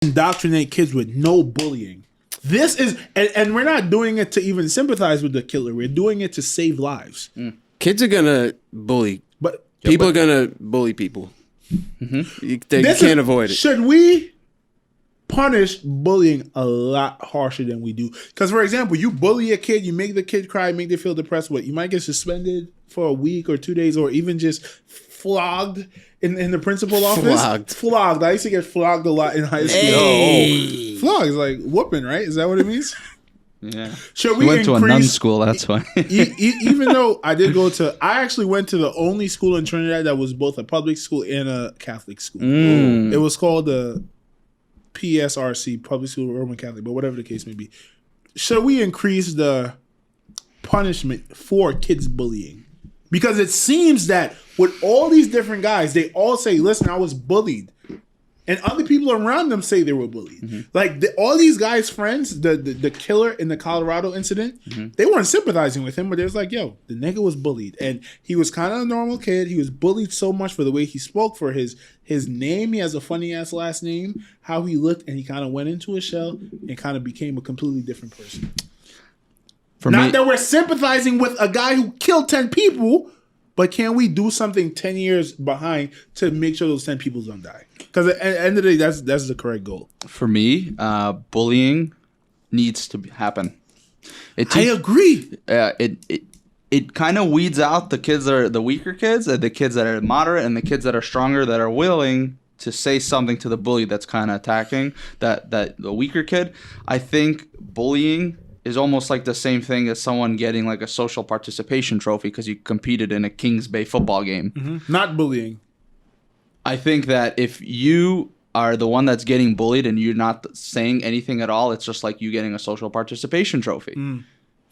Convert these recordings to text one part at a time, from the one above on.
indoctrinate kids with no bullying. This is, and we're not doing it to even sympathize with the killer. We're doing it to save lives. Kids are gonna bully, but people are gonna bully people. You can't avoid it. Should we punish bullying a lot harsher than we do? Because, for example, you bully a kid, you make the kid cry, make them feel depressed. What, you might get suspended for a week or 2 days, or even just flogged in the principal office. Flogged. I used to get flogged a lot in high school. Hey. Flogged is like whooping, right? Is that what it means? Yeah. Should we went to a nun school, that's why. Even though I actually went to the only school in Trinidad that was both a public school and a Catholic school. It was called the PSRC, Public School Roman Catholic, but whatever the case may be. Should we increase the punishment for kids bullying? Because it seems that with all these different guys, they all say, listen, I was bullied. And other people around them say they were bullied. Like all these guys' friends, the killer in the Colorado incident, they weren't sympathizing with him, but they was like, yo, the nigga was bullied. And he was kind of a normal kid. He was bullied so much for the way he spoke, for his name. He has a funny ass last name, how he looked, and he kind of went into a shell and kind of became a completely different person. Not that we're sympathizing with a guy who killed 10 people, but can we do something 10 years behind to make sure those 10 people don't die? Because at the end of the day, that's the correct goal. For me, bullying needs to happen. I agree. It kind of weeds out the kids that are the weaker kids, and the kids that are moderate, and the kids that are stronger, that are willing to say something to the bully that's kind of attacking that the weaker kid. I think bullying is almost like the same thing as someone getting like a social participation trophy because you competed in a Kings Bay football game. Not bullying. I think that if you are the one that's getting bullied and you're not saying anything at all, it's just like you getting a social participation trophy.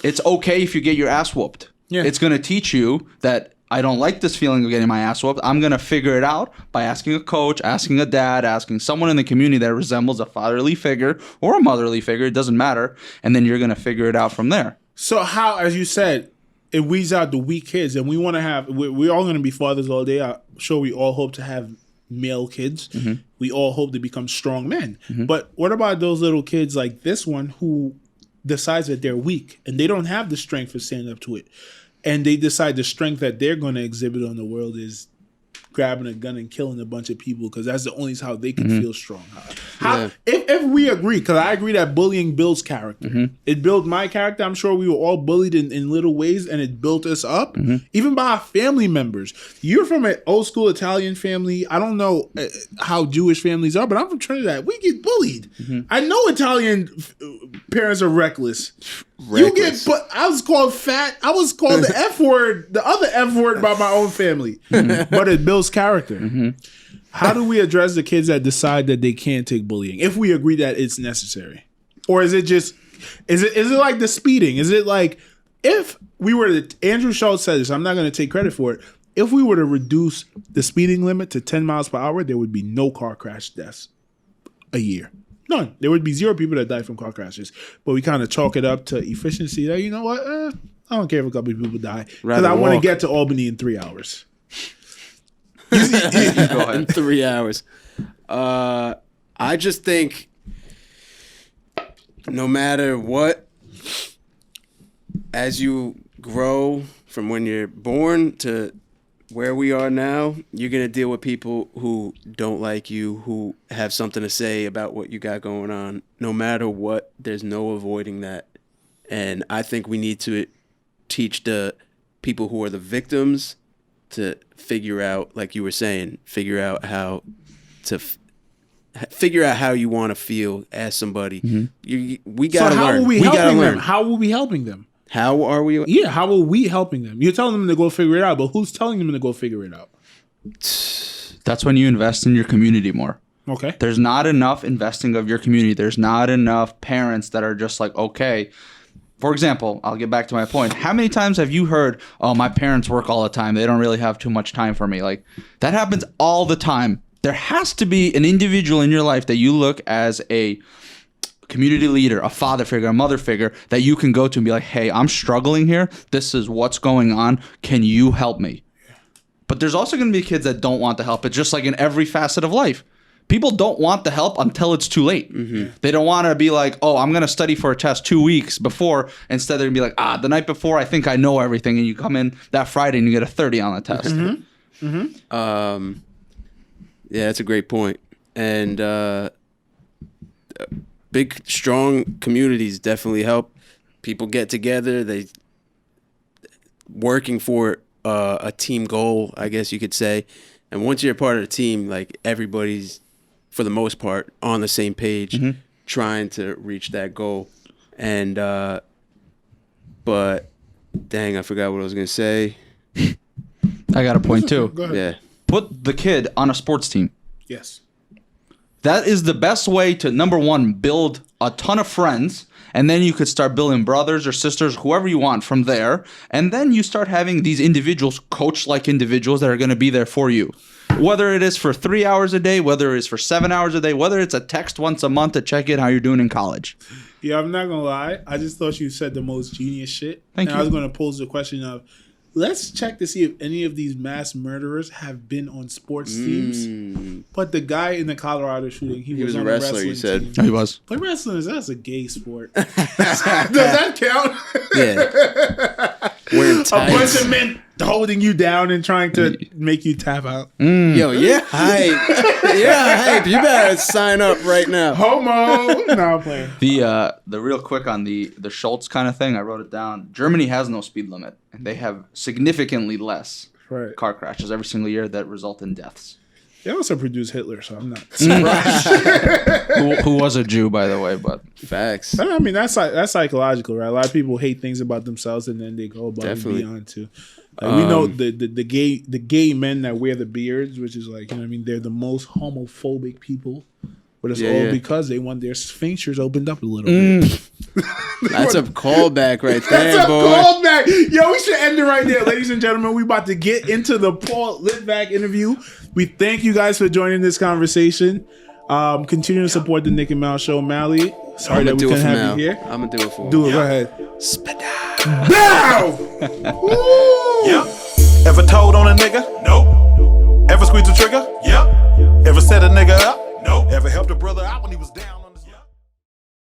It's okay if you get your ass whooped. Yeah. It's going to teach you that I don't like this feeling of getting my ass whooped. I'm going to figure it out by asking a coach, asking a dad, asking someone in the community that resembles a fatherly figure or a motherly figure. It doesn't matter. And then you're going to figure it out from there. So how, as you said, it weeds out the weak kids, and we want to have, we're all going to be fathers all day. I'm sure we all hope to have male kids. We all hope to become strong men. But what about those little kids like this one who decides that they're weak and they don't have the strength to stand up to it? And they decide the strength that they're going to exhibit on the world is grabbing a gun and killing a bunch of people because that's the only how they can feel strong. If we agree, because I agree that bullying builds character. It built my character. I'm sure we were all bullied in little ways, and it built us up, even by our family members. You're from an old school Italian family. I don't know how Jewish families are, but I'm from Trinidad. We get bullied. I know Italian parents are reckless. You get, but I was called fat. I was called the F word, the other F word by my own family. But it builds character. How do we address the kids that decide that they can't take bullying? If we agree that it's necessary, or is it just is it like the speeding? Is it like if we were to, Andrew Schultz said this, I'm not going to take credit for it. If we were to reduce the speeding limit to 10 miles per hour, there would be no car crash deaths a year. None. There would be 0 people that die from car crashes. But we kind of chalk it up to efficiency. That, you know what? I don't care if a couple of people die. Because I want to get to Albany in 3 hours. Go ahead. In 3 hours. I just think no matter what, as you grow from when you're born to where we are now, you're going to deal with people who don't like you, who have something to say about what you got going on. No matter what, there's no avoiding that. And I think we need to teach the people who are the victims to figure out, like you were saying, figure out how to figure out how you want to feel as somebody. We got to learn. How are we helping them? How are we? Yeah, how are we helping them? You're telling them to go figure it out, but who's telling them to go figure it out? That's when you invest in your community more. Okay. There's not enough investing of your community. There's not enough parents that are just like, okay. For example, I'll get back to my point. How many times have you heard, oh, my parents work all the time. They don't really have too much time for me. Like, that happens all the time. There has to be an individual in your life that you look as a community leader, a father figure, a mother figure that you can go to and be like, hey, I'm struggling here. This is what's going on. Can you help me? But there's also going to be kids that don't want the help. It's just like in every facet of life. people don't want the help until it's too late. They don't want to be like, oh, I'm going to study for a test 2 weeks before. Instead, they're going to be like, the night before, I think I know everything. And you come in that Friday and you get a 30 on the test. Yeah, that's a great point. And big, strong communities definitely help. People get together. They working for a team goal, I guess you could say. And once you're a part of the team, like everybody's, for the most part, on the same page, trying to reach that goal. And but dang, I forgot what I was gonna say. I got a point too. Go ahead. Yeah. Put the kid on a sports team. Yes. That is the best way to, number one, build a ton of friends, and then you could start building brothers or sisters, whoever you want from there, and then you start having these individuals, coach-like individuals that are going to be there for you. Whether it is for 3 hours a day, whether it is for 7 hours a day, whether it's a text once a month to check in how you're doing in college. Yeah, I'm not going to lie. I just thought you said the most genius shit. Thank you. I was going to pose the question of, let's check to see if any of these mass murderers have been on sports teams. But the guy in the Colorado shooting, he was a on wrestler, you wrestling said. team. He was. But wrestling, that's a gay sport. Does that count? Yeah. Wearing A bunch tights. of men holding you down and trying to make you tap out. Yo, yeah, hype. Yeah, hype. You better sign up right now. Homo. No, I'm playing. The real quick on the Schultz kind of thing, I wrote it down. Germany has no speed limit, and they have significantly less Right. car crashes every single year that result in deaths. They also produced Hitler, so I'm not surprised. Who was a Jew, by the way, but Facts. I mean, that's psychological, right? A lot of people hate things about themselves, and then they go above Definitely. and beyond too. Like, we know the gay men that wear the beards, which is like, you know what I mean, they're the most homophobic people. But it's all because they want their sphincters opened up a little bit. That's a callback right That's there, a boy. callback. Yo, we should end it right there, ladies and gentlemen. We about to get into the Paul Litvak interview. We thank you guys for joining this conversation. Continue to support the Nick and Mal Show. Mally, sorry that we couldn't have you here. I'm gonna do it for Do it. you. Go ahead. Bow! Yep. Ever told on a nigga? Nope. Ever squeezed the trigger? Yep. Ever set a nigga up? Nope. Ever helped a brother out when he was down?